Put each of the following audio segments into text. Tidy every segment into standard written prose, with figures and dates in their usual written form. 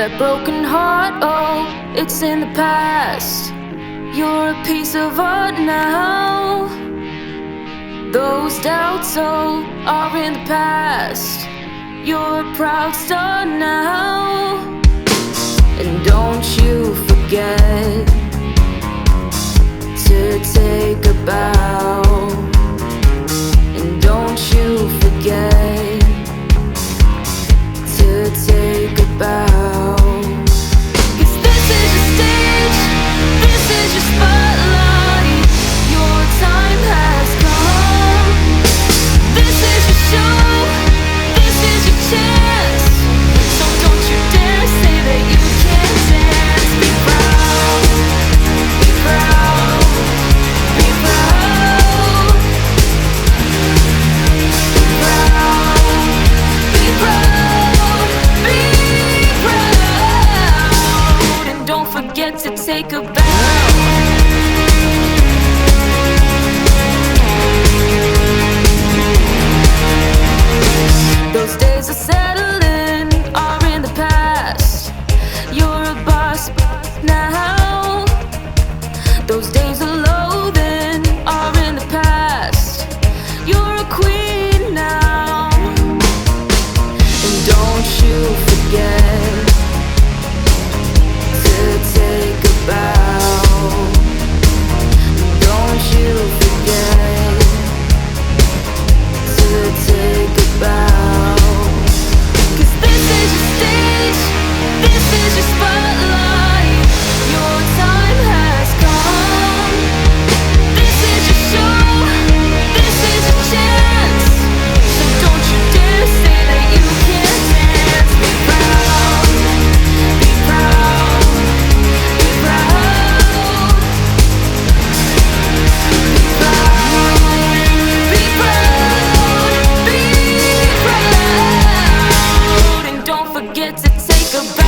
That broken heart, oh, it's in the past. You're a piece of art now. Those doubts, oh, are in the past. You're a proud star now. And don't you forget to take a bow. And don't you forget to take a bow. 'Cause this is your stage, this is your spotlight. Your time has come. This is your show, this is your chance. So don't you dare say that you can't dance. Be proud, be proud, be proud, be proud, be proud, be proud. And don't forget to take a bow. Those days of settling are in the past. You're a boss now. Those days of loathing are in the past. You're a queen now. And don't you forget to take a bow. Don't you forget to take a bow. 'Cause this is your stage, this is your spotlight. Your time has come. This is your show, this is your chance. So don't you dare say that you can't dance. Be proud, be proud, be proud, be proud, be proud, be proud. And don't forget to take a bow.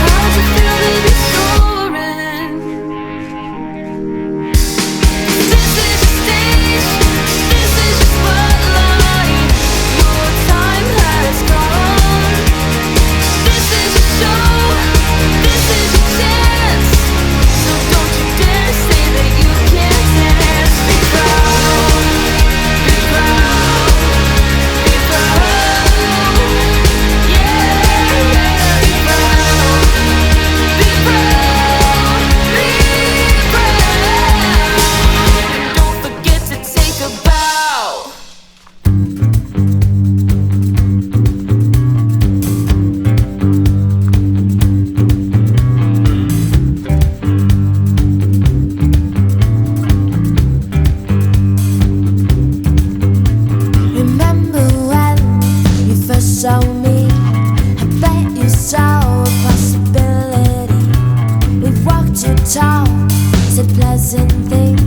How's it feel to be soaring? This is your stage, this is your spotlight. Your time has come. This is your show, this is your chance. So don't you dare say that you can't dance. Be proud, be proud, be proud. Yeah, be proud, be proud, be proud. And don't forget to take a bow. Remember when you first saw me? I bet you saw a possibility. We walked your talk, said pleasant things.